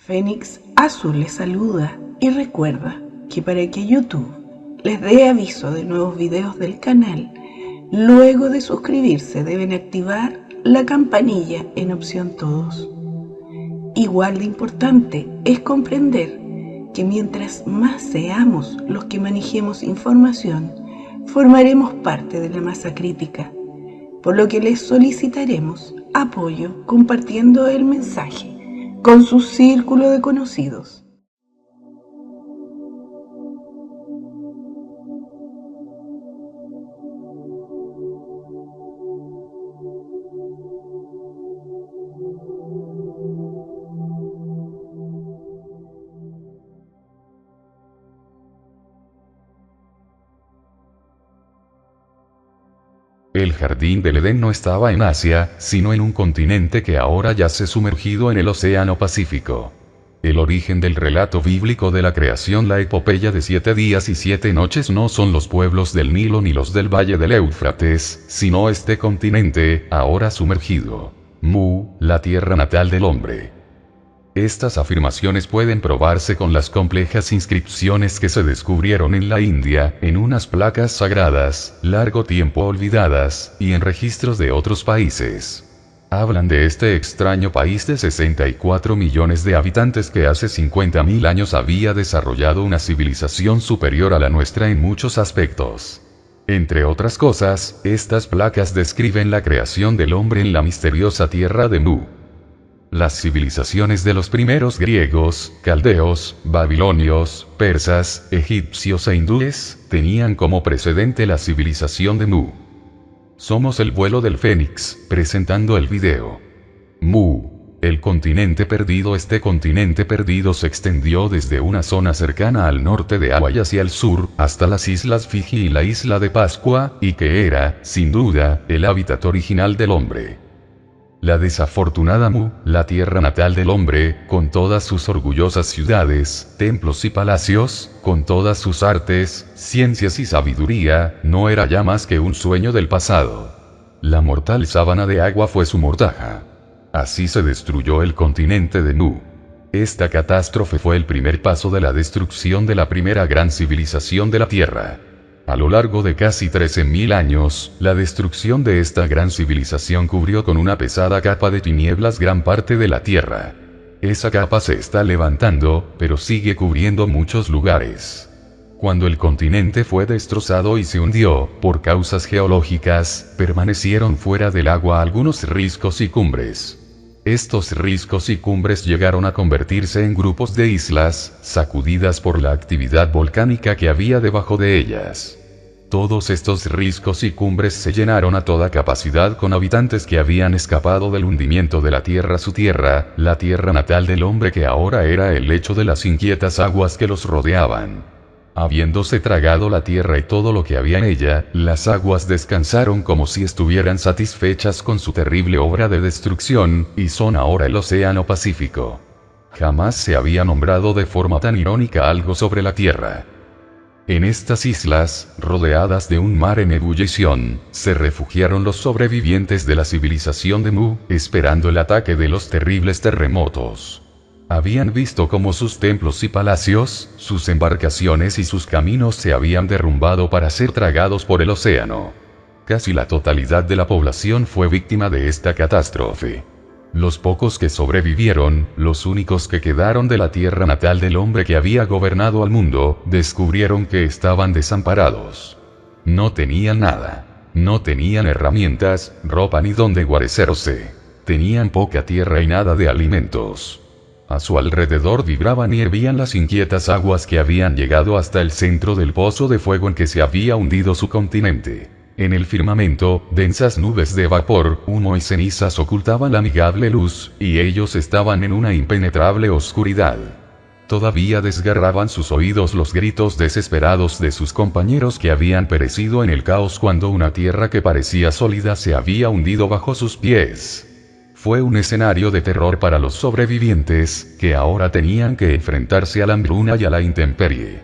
Fénix Azul les saluda y recuerda que para que YouTube les dé aviso de nuevos videos del canal, luego de suscribirse deben activar la campanilla en opción todos. Igual de importante es comprender que mientras más seamos los que manejemos información, formaremos parte de la masa crítica, por lo que les solicitaremos apoyo compartiendo el mensaje con su círculo de conocidos. El jardín del Edén no estaba en Asia, sino en un continente que ahora yace sumergido en el Océano Pacífico. El origen del relato bíblico de la creación, la epopeya de 7 días y 7 noches, no son los pueblos del Nilo ni los del valle del Éufrates, sino este continente, ahora sumergido. Mu, la tierra natal del hombre. Estas afirmaciones pueden probarse con las complejas inscripciones que se descubrieron en la India, en unas placas sagradas, largo tiempo olvidadas, y en registros de otros países. Hablan de este extraño país de 64 millones de habitantes que hace 50.000 años había desarrollado una civilización superior a la nuestra en muchos aspectos. Entre otras cosas, estas placas describen la creación del hombre en la misteriosa tierra de Mu. Las civilizaciones de los primeros griegos, caldeos, babilonios, persas, egipcios e hindúes, tenían como precedente la civilización de Mu. Somos el vuelo del Fénix, presentando el video. Mu, el continente perdido. Este continente perdido se extendió desde una zona cercana al norte de Hawái hacia el sur, hasta las islas Fiji y la isla de Pascua, y que era, sin duda, el hábitat original del hombre. La desafortunada Mu, la tierra natal del hombre, con todas sus orgullosas ciudades, templos y palacios, con todas sus artes, ciencias y sabiduría, no era ya más que un sueño del pasado. La mortal sábana de agua fue su mortaja. Así se destruyó el continente de Mu. Esta catástrofe fue el primer paso de la destrucción de la primera gran civilización de la Tierra. A lo largo de casi 13.000 años, la destrucción de esta gran civilización cubrió con una pesada capa de tinieblas gran parte de la Tierra. Esa capa se está levantando, pero sigue cubriendo muchos lugares. Cuando el continente fue destrozado y se hundió, por causas geológicas, permanecieron fuera del agua algunos riscos y cumbres. Estos riscos y cumbres llegaron a convertirse en grupos de islas, sacudidas por la actividad volcánica que había debajo de ellas. Todos estos riscos y cumbres se llenaron a toda capacidad con habitantes que habían escapado del hundimiento de la tierra, su tierra, la tierra natal del hombre, que ahora era el lecho de las inquietas aguas que los rodeaban. Habiéndose tragado la tierra y todo lo que había en ella, las aguas descansaron como si estuvieran satisfechas con su terrible obra de destrucción, y son ahora el Océano Pacífico. Jamás se había nombrado de forma tan irónica algo sobre la tierra. En estas islas, rodeadas de un mar en ebullición, se refugiaron los sobrevivientes de la civilización de Mu, esperando el ataque de los terribles terremotos. Habían visto cómo sus templos y palacios, sus embarcaciones y sus caminos se habían derrumbado para ser tragados por el océano. Casi la totalidad de la población fue víctima de esta catástrofe. Los pocos que sobrevivieron, los únicos que quedaron de la tierra natal del hombre que había gobernado al mundo, descubrieron que estaban desamparados. No tenían nada. No tenían herramientas, ropa ni donde guarecerse. Tenían poca tierra y nada de alimentos. A su alrededor vibraban y hervían las inquietas aguas que habían llegado hasta el centro del pozo de fuego en que se había hundido su continente. En el firmamento, densas nubes de vapor, humo y cenizas ocultaban la amigable luz, y ellos estaban en una impenetrable oscuridad. Todavía desgarraban sus oídos los gritos desesperados de sus compañeros que habían perecido en el caos cuando una tierra que parecía sólida se había hundido bajo sus pies. Fue un escenario de terror para los sobrevivientes, que ahora tenían que enfrentarse a la hambruna y a la intemperie.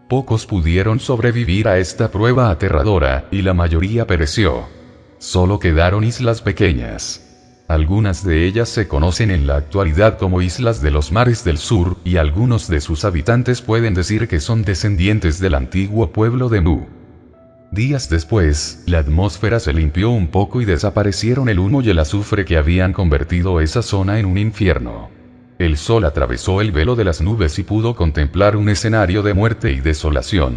Pocos pudieron sobrevivir a esta prueba aterradora, y la mayoría pereció. Solo quedaron islas pequeñas. Algunas de ellas se conocen en la actualidad como islas de los mares del sur, y algunos de sus habitantes pueden decir que son descendientes del antiguo pueblo de Mu. Días después, la atmósfera se limpió un poco y desaparecieron el humo y el azufre que habían convertido esa zona en un infierno. El sol atravesó el velo de las nubes y pudo contemplar un escenario de muerte y desolación.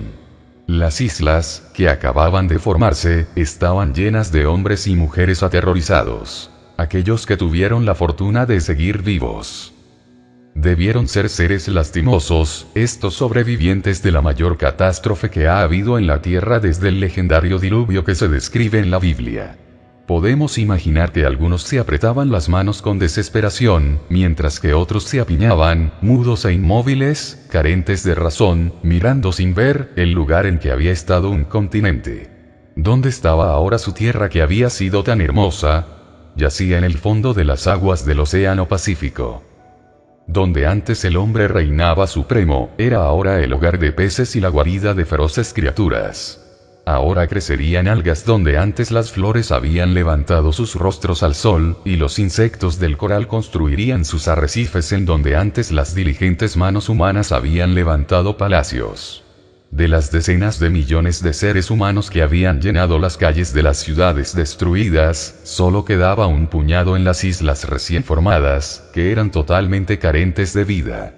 Las islas, que acababan de formarse, estaban llenas de hombres y mujeres aterrorizados. Aquellos que tuvieron la fortuna de seguir vivos. Debieron ser seres lastimosos, estos sobrevivientes de la mayor catástrofe que ha habido en la Tierra desde el legendario diluvio que se describe en la Biblia. Podemos imaginar que algunos se apretaban las manos con desesperación, mientras que otros se apiñaban, mudos e inmóviles, carentes de razón, mirando sin ver el lugar en que había estado un continente. ¿Dónde estaba ahora su tierra que había sido tan hermosa? Yacía en el fondo de las aguas del Océano Pacífico. Donde antes el hombre reinaba supremo, era ahora el hogar de peces y la guarida de feroces criaturas. Ahora crecerían algas donde antes las flores habían levantado sus rostros al sol, y los insectos del coral construirían sus arrecifes en donde antes las diligentes manos humanas habían levantado palacios. De las decenas de millones de seres humanos que habían llenado las calles de las ciudades destruidas, solo quedaba un puñado en las islas recién formadas, que eran totalmente carentes de vida.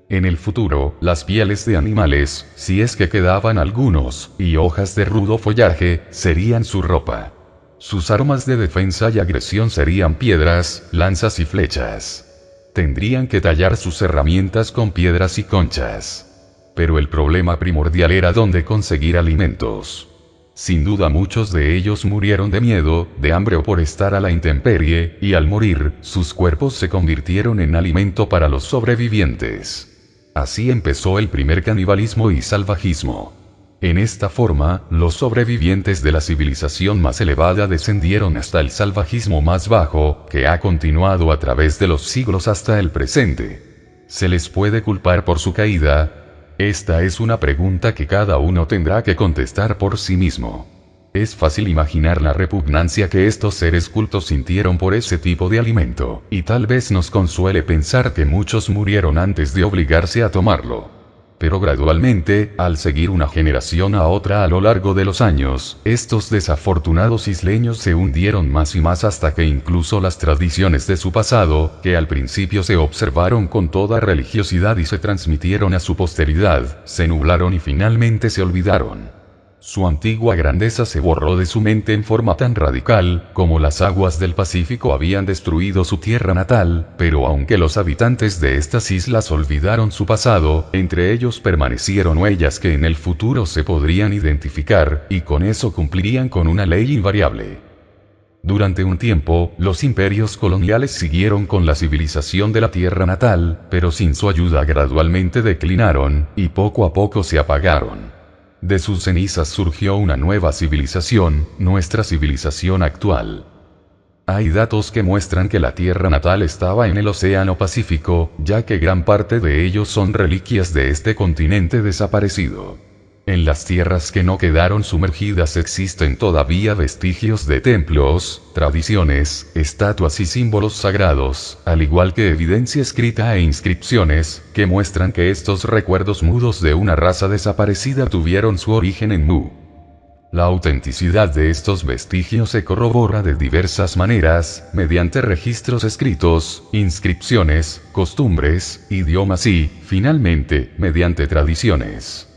En el futuro, las pieles de animales, si es que quedaban algunos, y hojas de rudo follaje, serían su ropa. Sus armas de defensa y agresión serían piedras, lanzas y flechas. Tendrían que tallar sus herramientas con piedras y conchas. Pero el problema primordial era dónde conseguir alimentos. Sin duda muchos de ellos murieron de miedo, de hambre o por estar a la intemperie, y al morir, sus cuerpos se convirtieron en alimento para los sobrevivientes. Así empezó el primer canibalismo y salvajismo. En esta forma, los sobrevivientes de la civilización más elevada descendieron hasta el salvajismo más bajo, que ha continuado a través de los siglos hasta el presente. ¿Se les puede culpar por su caída? Esta es una pregunta que cada uno tendrá que contestar por sí mismo. Es fácil imaginar la repugnancia que estos seres cultos sintieron por ese tipo de alimento, y tal vez nos consuele pensar que muchos murieron antes de obligarse a tomarlo. Pero gradualmente, al seguir una generación a otra a lo largo de los años, estos desafortunados isleños se hundieron más y más hasta que incluso las tradiciones de su pasado, que al principio se observaron con toda religiosidad y se transmitieron a su posteridad, se nublaron y finalmente se olvidaron. Su antigua grandeza se borró de su mente en forma tan radical, como las aguas del Pacífico habían destruido su tierra natal, pero aunque los habitantes de estas islas olvidaron su pasado, entre ellos permanecieron huellas que en el futuro se podrían identificar, y con eso cumplirían con una ley invariable. Durante un tiempo, los imperios coloniales siguieron con la civilización de la tierra natal, pero sin su ayuda gradualmente declinaron, y poco a poco se apagaron. De sus cenizas surgió una nueva civilización, nuestra civilización actual. Hay datos que muestran que la tierra natal estaba en el Océano Pacífico, ya que gran parte de ellos son reliquias de este continente desaparecido. En las tierras que no quedaron sumergidas existen todavía vestigios de templos, tradiciones, estatuas y símbolos sagrados, al igual que evidencia escrita e inscripciones, que muestran que estos recuerdos mudos de una raza desaparecida tuvieron su origen en Mu. La autenticidad de estos vestigios se corrobora de diversas maneras, mediante registros escritos, inscripciones, costumbres, idiomas y, finalmente, mediante tradiciones.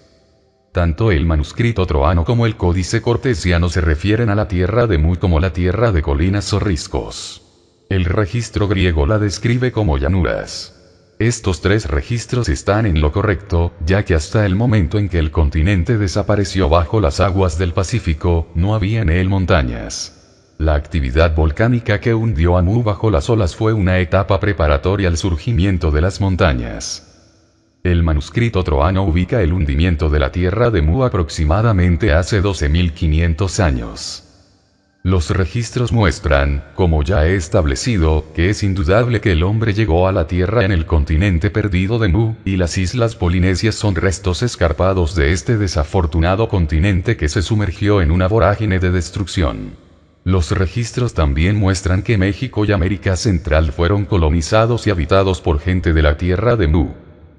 Tanto el manuscrito troano como el códice cortesiano se refieren a la tierra de Mu como la tierra de colinas o riscos. El registro griego la describe como llanuras. Estos tres registros están en lo correcto, ya que hasta el momento en que el continente desapareció bajo las aguas del Pacífico, no había en él montañas. La actividad volcánica que hundió a Mu bajo las olas fue una etapa preparatoria al surgimiento de las montañas. El manuscrito troano ubica el hundimiento de la tierra de Mu aproximadamente hace 12.500 años. Los registros muestran, como ya he establecido, que es indudable que el hombre llegó a la tierra en el continente perdido de Mu, y las islas polinesias son restos escarpados de este desafortunado continente que se sumergió en una vorágine de destrucción. Los registros también muestran que México y América Central fueron colonizados y habitados por gente de la tierra de Mu.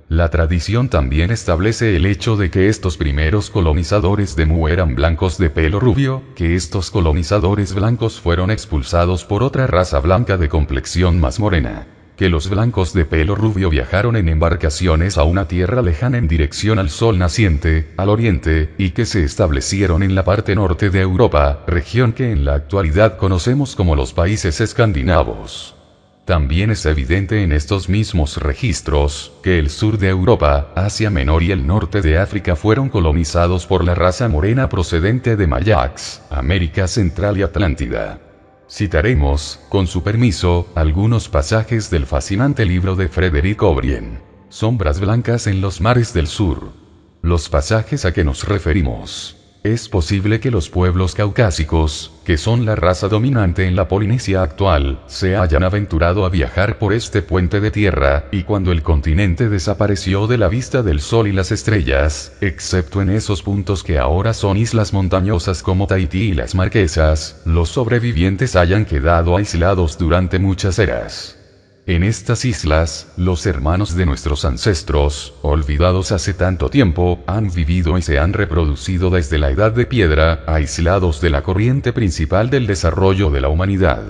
La tradición también establece el hecho de que estos primeros colonizadores de Mu eran blancos de pelo rubio, que estos colonizadores blancos fueron expulsados por otra raza blanca de complexión más morena, que los blancos de pelo rubio viajaron en embarcaciones a una tierra lejana en dirección al sol naciente, al oriente, y que se establecieron en la parte norte de Europa, región que en la actualidad conocemos como los países escandinavos. También es evidente en estos mismos registros, que el sur de Europa, Asia Menor y el norte de África fueron colonizados por la raza morena procedente de Mayax, América Central y Atlántida. Citaremos, con su permiso, algunos pasajes del fascinante libro de Frédéric O'Brien, Sombras blancas en los mares del sur. Los pasajes a que nos referimos. Es posible que los pueblos caucásicos, que son la raza dominante en la Polinesia actual, se hayan aventurado a viajar por este puente de tierra, y cuando el continente desapareció de la vista del sol y las estrellas, excepto en esos puntos que ahora son islas montañosas como Tahití y las Marquesas, los sobrevivientes hayan quedado aislados durante muchas eras. En estas islas, los hermanos de nuestros ancestros, olvidados hace tanto tiempo, han vivido y se han reproducido desde la Edad de Piedra, aislados de la corriente principal del desarrollo de la humanidad.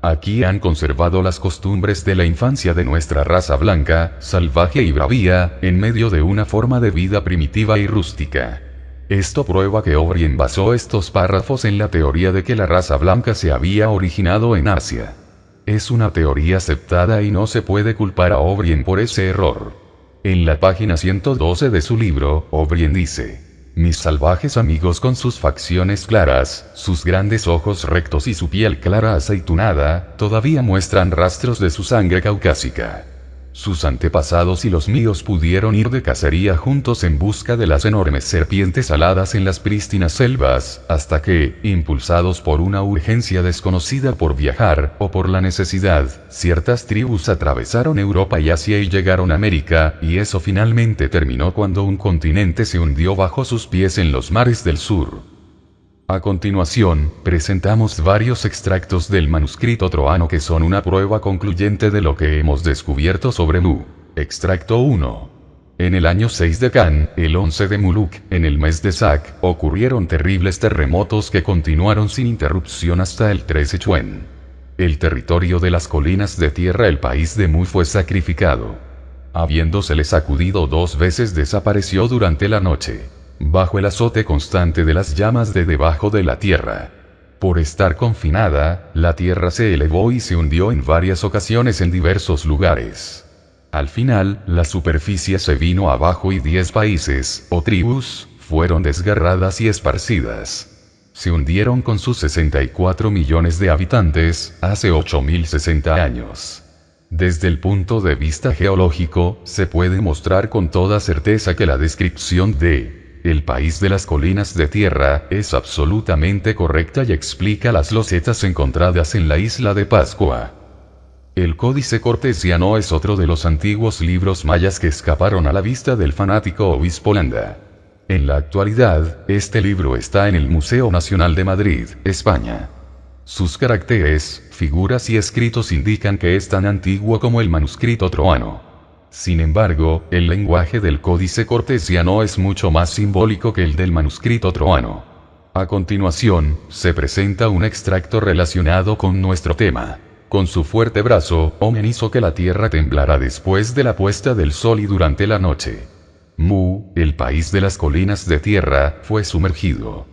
Aquí han conservado las costumbres de la infancia de nuestra raza blanca, salvaje y bravía, en medio de una forma de vida primitiva y rústica. Esto prueba que O'Brien basó estos párrafos en la teoría de que la raza blanca se había originado en Asia. Es una teoría aceptada y no se puede culpar a O'Brien por ese error. En la página 112 de su libro, O'Brien dice: mis salvajes amigos con sus facciones claras, sus grandes ojos rectos y su piel clara aceitunada, todavía muestran rastros de su sangre caucásica. Sus antepasados y los míos pudieron ir de cacería juntos en busca de las enormes serpientes aladas en las prístinas selvas, hasta que, impulsados por una urgencia desconocida por viajar, o por la necesidad, ciertas tribus atravesaron Europa y Asia y llegaron a América, y eso finalmente terminó cuando un continente se hundió bajo sus pies en los mares del sur. A continuación, presentamos varios extractos del manuscrito troano que son una prueba concluyente de lo que hemos descubierto sobre Mu. Extracto 1. En el año 6 de Can, el 11 de Muluk, en el mes de Sac, ocurrieron terribles terremotos que continuaron sin interrupción hasta el 13 Chuen. El territorio de las colinas de tierra, el país de Mu, fue sacrificado. Habiéndosele sacudido 2 veces, desapareció durante la noche, bajo el azote constante de las llamas de debajo de la tierra. Por estar confinada, la tierra se elevó y se hundió en varias ocasiones en diversos lugares. Al final, la superficie se vino abajo y 10 países, o tribus, fueron desgarradas y esparcidas. Se hundieron con sus 64 millones de habitantes, hace 8060 años. Desde el punto de vista geológico, se puede mostrar con toda certeza que la descripción de el país de las colinas de tierra es absolutamente correcta y explica las losetas encontradas en la isla de Pascua. El Códice Cortesiano es otro de los antiguos libros mayas que escaparon a la vista del fanático obispo Landa. En la actualidad, este libro está en el Museo Nacional de Madrid, España. Sus caracteres, figuras y escritos indican que es tan antiguo como el manuscrito troano. Sin embargo, el lenguaje del Códice Cortesiano es mucho más simbólico que el del manuscrito troano. A continuación, se presenta un extracto relacionado con nuestro tema. Con su fuerte brazo, Omen hizo que la tierra temblara después de la puesta del sol y durante la noche. Mu, el país de las colinas de tierra, fue sumergido.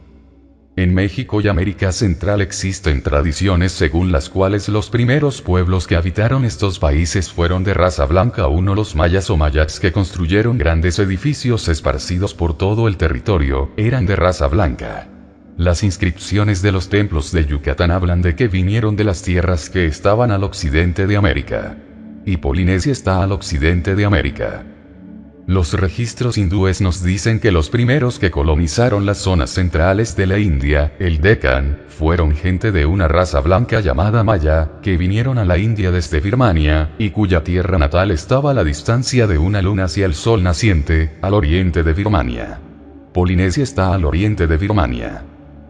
En México y América Central existen tradiciones según las cuales los primeros pueblos que habitaron estos países fueron de raza blanca. Uno, los mayas o mayax, que construyeron grandes edificios esparcidos por todo el territorio, eran de raza blanca. Las inscripciones de los templos de Yucatán hablan de que vinieron de las tierras que estaban al occidente de América. Y Polinesia está al occidente de América. Los registros hindúes nos dicen que los primeros que colonizaron las zonas centrales de la India, el Deccan, fueron gente de una raza blanca llamada Maya, que vinieron a la India desde Birmania, y cuya tierra natal estaba a la distancia de una luna hacia el sol naciente, al oriente de Birmania. Polinesia está al oriente de Birmania.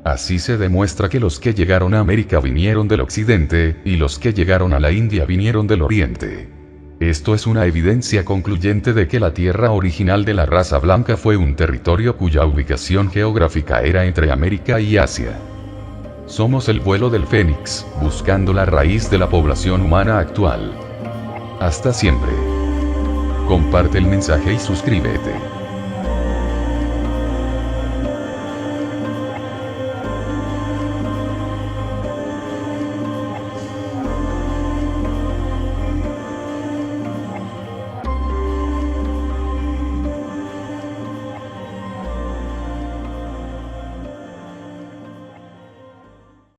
Así se demuestra que los que llegaron a América vinieron del occidente, y los que llegaron a la India vinieron del oriente. Esto es una evidencia concluyente de que la tierra original de la raza blanca fue un territorio cuya ubicación geográfica era entre América y Asia. Somos el vuelo del Fénix, buscando la raíz de la población humana actual. Hasta siempre. Comparte el mensaje y suscríbete.